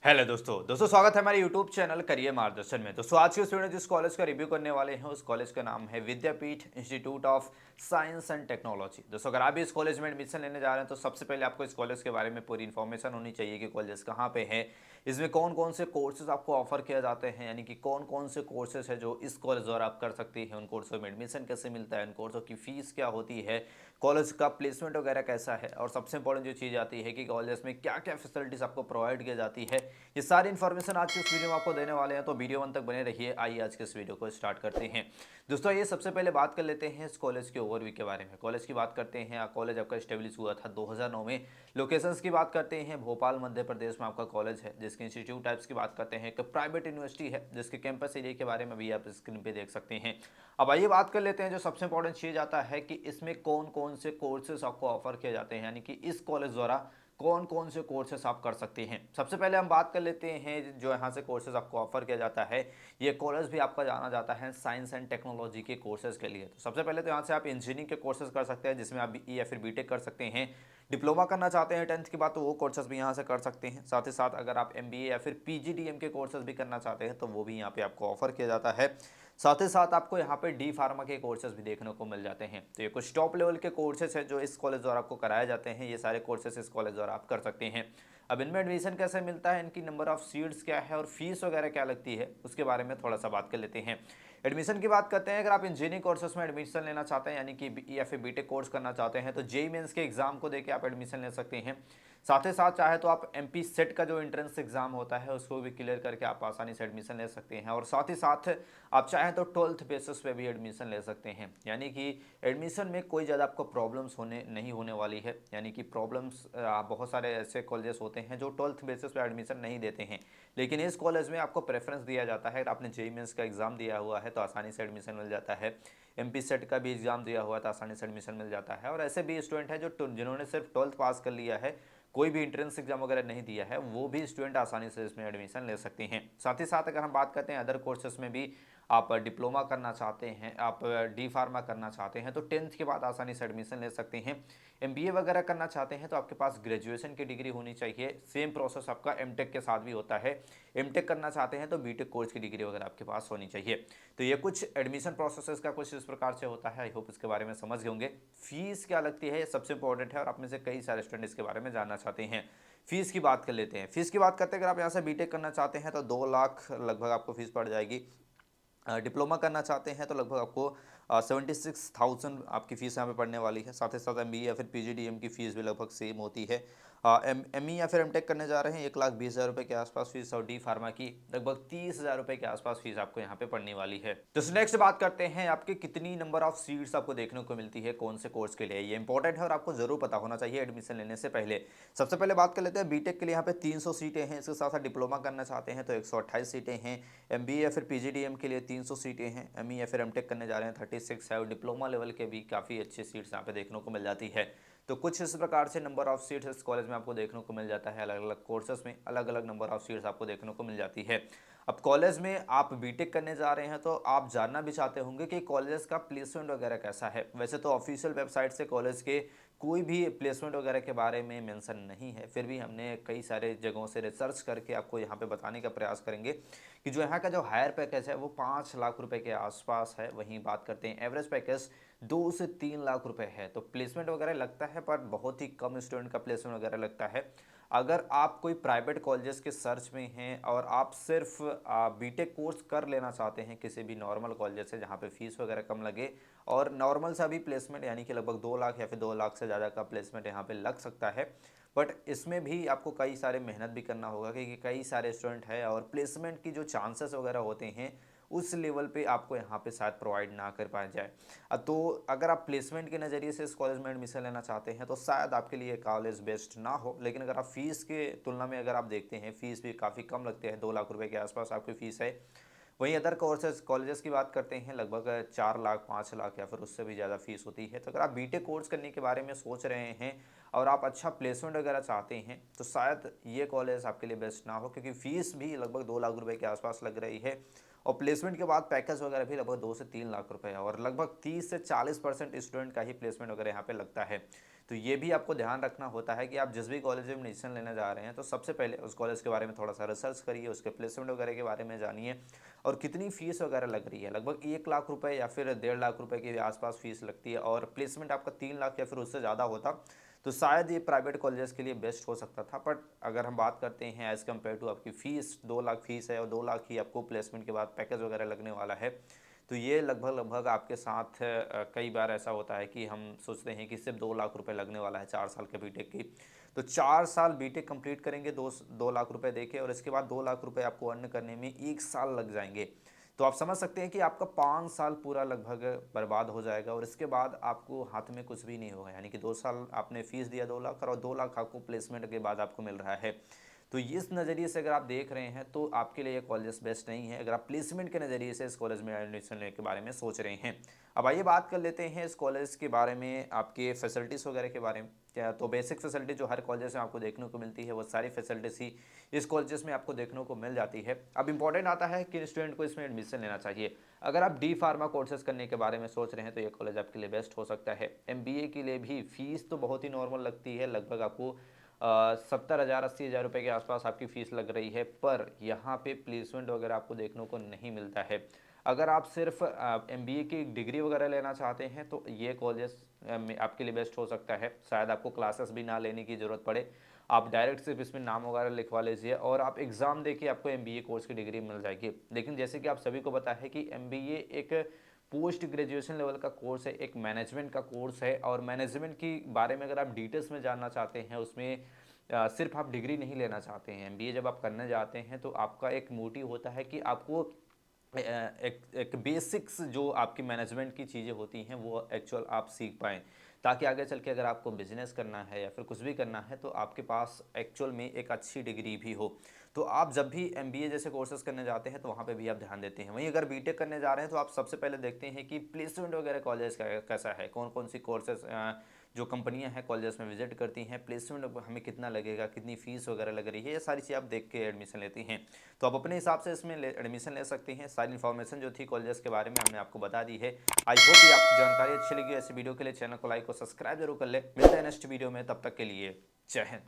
Hello दोस्तों स्वागत है हमारे यूट्यूब चैनल करियर मार्गदर्शन में। दोस्तों आज के इस वीडियो में जिस कॉलेज का रिव्यू करने वाले हैं उस कॉलेज का नाम है Vidyapeeth institute of science and technology. दोस्तों अगर आप भी इस कॉलेज में एडमिशन लेने जा रहे हैं तो सबसे पहले आपको इस कॉलेज के बारे में पूरी इन्फॉर्मेशन होनी चाहिए कि कॉलेज कहाँ पे है, इसमें कौन कौन से कोर्सेज आपको ऑफर किया जाते हैं, यानी कि कौन कौन से कोर्सेज है जो इस कॉलेज द्वारा आप कर सकते हैं, उन कोर्सों में एडमिशन कैसे मिलता है, उन कोर्सों की फीस क्या होती है, कॉलेज का प्लेसमेंट वगैरह कैसा है, और सबसे इंपॉर्टेंट जो चीज़ आती है कि कॉलेज में क्या क्या फैसिलिटीज़ आपको प्रोवाइड की जाती है। ये सारी इन्फॉर्मेशन आज के इस वीडियो में आपको देने वाले हैं, तो वीडियो अंत तक बने रहिए। आइए आज के इस वीडियो को स्टार्ट करते हैं। दोस्तों ये सबसे पहले बात कर लेते हैं इस कॉलेज के ओवरव्यू के बारे में। कॉलेज की बात करते हैं, कॉलेज आपका स्टेब्लिश हुआ था 2009 में। लोकेशंस की बात करते हैं, भोपाल मध्य प्रदेश में आपका कॉलेज है, जिसके इंस्टीट्यूट टाइप्स की बात करते हैं, एक प्राइवेट यूनिवर्सिटी है जिसके कैंपस एरिया के बारे में भी आप स्क्रीन पे देख सकते हैं। अब आइए बात कर लेते हैं जो सबसे इंपॉर्टेंट चीज़ आता है कि इसमें कौन कौन से कोर्सेज आपको ऑफर किए जाते हैं, यानी कि इस कॉलेज द्वारा कौन कौन से कोर्सेस आप कर सकते हैं। सबसे पहले हम बात कर लेते हैं जो यहाँ से कोर्सेज आपको ऑफर किया जाता है। ये कॉलेज भी आपका जाना जाता है साइंस एंड टेक्नोलॉजी के कोर्सेज के लिए। तो सबसे पहले तो यहाँ से आप इंजीनियरिंग के कोर्सेज कर सकते हैं, जिसमें आप BE या फिर बीटेक कर सकते हैं। डिप्लोमा करना चाहते हैं 10th के बाद तो वो कोर्सेज भी यहाँ से कर सकते हैं। साथ ही साथ अगर आप MBA या फिर PGDM के कोर्सेज भी करना चाहते हैं तो वो भी यहाँ पे आपको ऑफर किया जाता है। साथ ही साथ आपको यहाँ पे डी फार्मा के कोर्सेज भी देखने को मिल जाते हैं। तो ये कुछ टॉप लेवल के कोर्सेज हैं जो इस कॉलेज द्वारा आपको कराए जाते हैं। ये सारे कोर्सेज इस कॉलेज द्वारा आप कर सकते हैं। अब इनमें एडमिशन कैसे मिलता है, इनकी नंबर ऑफ सीट्स क्या है और फीस वगैरह क्या लगती है, उसके बारे में थोड़ा सा बात कर लेते हैं। एडमिशन की बात करते हैं, अगर आप इंजीनियरिंग कोर्सेज में एडमिशन लेना चाहते हैं, यानी कि BE या फिर बीटेक कोर्स करना चाहते हैं, तो JEE मेंस के एग्जाम को देके आप एडमिशन ले सकते हैं। साथ ही साथ चाहे तो आप MP सेट का जो एंट्रेंस एग्जाम होता है उसको भी क्लियर करके आप आसानी से एडमिशन ले सकते हैं। और साथ ही साथ आप चाहें तो 12th बेसिस पे भी एडमिशन ले सकते हैं, यानी कि एडमिशन में कोई ज़्यादा आपको प्रॉब्लम्स नहीं होने वाली है। यानी कि प्रॉब्लम्स बहुत सारे ऐसे कॉलेजेस होते हैं जो 12th बेसिस पे एडमिशन नहीं देते हैं, लेकिन इस कॉलेज में आपको प्रेफरेंस दिया जाता है। अगर आपने JEE मेंस का एग्जाम दिया हुआ है तो आसानी से एडमिशन मिल जाता है। MP सेट का भी एग्जाम दिया हुआ है तो आसानी से एडमिशन मिल जाता है। और ऐसे भी स्टूडेंट हैं जो जिन्होंने सिर्फ 12th पास कर लिया है, कोई भी इंट्रेंस एग्जाम वगैरह नहीं दिया है, वो भी स्टूडेंट आसानी से इसमें एडमिशन ले सकते हैं। साथ ही साथ अगर हम बात करते हैं अदर कोर्सेज में भी, आप डिप्लोमा करना चाहते हैं, आप डी फार्मा करना चाहते हैं तो 10th के बाद आसानी से एडमिशन ले सकते हैं। MBA वगैरह करना चाहते हैं तो आपके पास ग्रेजुएशन की डिग्री होनी चाहिए। सेम प्रोसेस आपका MTech के साथ भी होता है। MTech करना चाहते हैं तो BTech कोर्स की डिग्री वगैरह आपके पास होनी चाहिए। तो ये कुछ एडमिशन प्रोसेस का कुछ इस प्रकार से होता है। आई होप इसके बारे में समझ गए होंगे। फीस क्या लगती है ये सबसे इंपॉर्टेंट है और आप में से कई सारे स्टूडेंट इसके बारे में जानना चाहते हैं। फीस की बात कर लेते हैं। फीस की बात करते हैं, अगर आप यहाँ से बीटेक करना चाहते हैं तो 2 लाख लगभग आपको फीस पड़ जाएगी। डिप्लोमा करना चाहते हैं तो लगभग आपको 76,000 आपकी फ़ीस यहाँ पे पड़ने वाली है। साथ ही साथ MBA या फिर PGDM की फ़ीस भी लगभग सेम होती है। ME या फिर MTech करने जा रहे हैं 1,20,000 रुपये के आसपास फीस, और डी फार्मा की लगभग 30,000 रुपये के आसपास फीस आपको यहाँ पे पड़ने वाली है। तो नेक्स्ट बात करते हैं आपके कितनी नंबर ऑफ सीट्स आपको देखने को मिलती है कौन से कोर्स के लिए। ये इंपॉर्टेंट है और आपको जरूर पता होना चाहिए एडमिशन लेने से पहले। सबसे पहले बात कर लेते हैं बीटेक के लिए, यहाँ पे 300 सीटें हैं। इसके साथ साथ डिप्लोमा करना चाहते हैं तो 128 सीटें हैं। MBA या फिर PGDM के लिए 300 सीटें हैं। ME या फिर MTech करने जा रहे हैं 36 है, और डिप्लोमा लेवल के भी काफ़ी अच्छी सीट्स यहाँ पे देखने को मिल जाती है। तो कुछ इस प्रकार से नंबर ऑफ सीट्स इस कॉलेज में आपको देखने को मिल जाता है। अलग अलग कोर्सेज में अलग अलग नंबर ऑफ सीट्स आपको देखने को मिल जाती है। अब कॉलेज में आप बीटेक करने जा रहे हैं तो आप जानना भी चाहते होंगे कि कॉलेज का प्लेसमेंट वगैरह कैसा है। वैसे तो ऑफिशियल वेबसाइट से कॉलेज के कोई भी प्लेसमेंट वगैरह के बारे में मेंशन नहीं है, फिर भी हमने कई सारे जगहों से रिसर्च करके आपको यहाँ पे बताने का प्रयास करेंगे कि जो यहाँ का जो हायर पैकेज है वो 5 लाख रुपए के आसपास है। वहीं बात करते हैं एवरेज पैकेज 2 से 3 लाख रुपए है। तो प्लेसमेंट वगैरह लगता है पर बहुत ही कम स्टूडेंट का प्लेसमेंट वगैरह लगता है। अगर आप कोई प्राइवेट कॉलेजेस के सर्च में हैं और आप सिर्फ बीटेक कोर्स कर लेना चाहते हैं किसी भी नॉर्मल कॉलेज से जहाँ पे फीस वगैरह कम लगे और नॉर्मल सा भी प्लेसमेंट, यानी कि लगभग 2 लाख या फिर 2 लाख से ज़्यादा का प्लेसमेंट यहाँ पे लग सकता है, बट इसमें भी आपको कई सारे मेहनत भी करना होगा क्योंकि कई सारे स्टूडेंट है और प्लेसमेंट की जो चांसेस वगैरह होते हैं उस लेवल पे आपको यहाँ पे शायद प्रोवाइड ना कर पाया जाए। तो अगर आप प्लेसमेंट के नज़रिए से इस कॉलेज में एडमिशन लेना चाहते हैं तो शायद आपके लिए कॉलेज बेस्ट ना हो। लेकिन अगर आप फीस के तुलना में अगर आप देखते हैं, फीस भी काफ़ी कम लगते हैं, 2 लाख रुपए के आसपास आपकी फ़ीस है। वहीं अदर कोर्सेज कॉलेजेस की बात करते हैं लगभग 4 लाख 5 लाख या फिर उससे भी ज़्यादा फीस होती है। तो अगर आप बीटेक कोर्स करने के बारे में सोच रहे हैं और आप अच्छा प्लेसमेंट वगैरह चाहते हैं तो शायद ये कॉलेज आपके लिए बेस्ट ना हो, क्योंकि फ़ीस भी लगभग 2 लाख रुपए के आसपास लग रही है और प्लेसमेंट के बाद पैकेज वगैरह भी लगभग 2 से 3 लाख रुपए है और लगभग 30 से 40% स्टूडेंट का ही प्लेसमेंट वगैरह यहाँ पे लगता है। तो ये भी आपको ध्यान रखना होता है कि आप जिस भी कॉलेज में एडमिशन लेने जा रहे हैं तो सबसे पहले उस कॉलेज के बारे में थोड़ा सा रिसर्च करिए, उसके प्लेसमेंट वगैरह के बारे में जानिए और कितनी फ़ीस वगैरह लग रही है। लगभग 1 लाख रुपए या फिर 1.5 लाख रुपए के आसपास फ़ीस लगती है और प्लेसमेंट आपका 3 लाख या फिर उससे ज़्यादा होता तो शायद ये प्राइवेट कॉलेजेस के लिए बेस्ट हो सकता था। बट अगर हम बात करते हैं एज़ कम्पेयर टू आपकी फ़ीस 2 लाख फ़ीस है और 2 लाख ही आपको प्लेसमेंट के बाद पैकेज वगैरह लगने वाला है, तो ये लगभग आपके साथ कई बार ऐसा होता है कि हम सोचते हैं कि सिर्फ 2 लाख रुपए लगने वाला है 4 साल के बीटेक की। तो 4 साल बीटेक कंप्लीट करेंगे 2 लाख रुपए देके और इसके बाद 2 लाख रुपए आपको अर्न करने में 1 साल लग जाएंगे। तो आप समझ सकते हैं कि आपका 5 साल पूरा लगभग बर्बाद हो जाएगा और इसके बाद आपको हाथ में कुछ भी नहीं होगा। यानी कि 2 साल आपने फीस दिया 2 लाख और 2 लाख आपको प्लेसमेंट के बाद आपको मिल रहा है। तो इस नज़रिए से अगर आप देख रहे हैं तो आपके लिए ये कॉलेज बेस्ट नहीं है, अगर आप प्लेसमेंट के नज़रिए से इस कॉलेज में एडमिशन लेने के बारे में सोच रहे हैं। अब आइए बात कर लेते हैं इस कॉलेज के बारे में, आपके फैसिलिटीज़ वगैरह के बारे में। क्या तो बेसिक फैसिलिटी जो हर कॉलेज में आपको देखने को मिलती है वो सारी फैसिलिटीज़ ही इस कॉलेजेस में आपको देखने को मिल जाती है। अब इंपॉर्टेंट आता है कि स्टूडेंट को इसमें एडमिशन लेना चाहिए। अगर आप डी फार्मा कोर्सेज करने के बारे में सोच रहे हैं तो ये कॉलेज आपके लिए बेस्ट हो सकता है। MBA के लिए भी फीस तो बहुत ही नॉर्मल लगती है, लगभग आपको 70,000 80,000 रुपये के आसपास आपकी फ़ीस लग रही है, पर यहाँ पे प्लेसमेंट वगैरह आपको देखने को नहीं मिलता है। अगर आप सिर्फ MBA की डिग्री वगैरह लेना चाहते हैं तो ये कॉलेज आपके लिए बेस्ट हो सकता है। शायद आपको क्लासेस भी ना लेने की ज़रूरत पड़े, आप डायरेक्ट सिर्फ इसमें नाम वगैरह लिखवा लीजिए और आप एग्ज़ाम दे के आपको MBA कोर्स की डिग्री मिल जाएगी। लेकिन जैसे कि आप सभी को पता है कि MBA एक पोस्ट ग्रेजुएशन लेवल का कोर्स है, एक मैनेजमेंट का कोर्स है और मैनेजमेंट की बारे में अगर आप डिटेल्स में जानना चाहते हैं, उसमें सिर्फ आप डिग्री नहीं लेना चाहते हैं। MBA जब आप करने जाते हैं तो आपका एक मोटिव होता है कि आपको एक बेसिक्स जो आपकी मैनेजमेंट की चीज़ें होती हैं वो एक्चुअल आप सीख पाएँ, ताकि आगे चल के अगर आपको बिजनेस करना है या फिर कुछ भी करना है तो आपके पास एक्चुअल में एक अच्छी डिग्री भी हो। तो आप जब भी MBA जैसे कोर्सेज करने जाते हैं तो वहाँ पे भी आप ध्यान देते हैं। वहीं अगर बीटेक करने जा रहे हैं तो आप सबसे पहले देखते हैं कि प्लेसमेंट वगैरह कॉलेज का कैसा है, कौन कौन सी कोर्सेज जो कंपनियां हैं कॉलेज में विजिट करती हैं, प्लेसमेंट हमें कितना लगेगा, कितनी फ़ीस वगैरह लग रही है, ये सारी चीज़ आप देख के एडमिशन लेती हैं। तो आप अपने हिसाब से इसमें एडमिशन ले सकती हैं। सारी इन्फॉर्मेशन जो थी कॉलेज के बारे में हमने आपको बता दी है। आई होप ये आपको जानकारी अच्छी लगी। ऐसी वीडियो के लिए चैनल को लाइक और सब्सक्राइब जरूर कर ले। मिलते हैं नेक्स्ट वीडियो में, तब तक के लिए जय हिंद।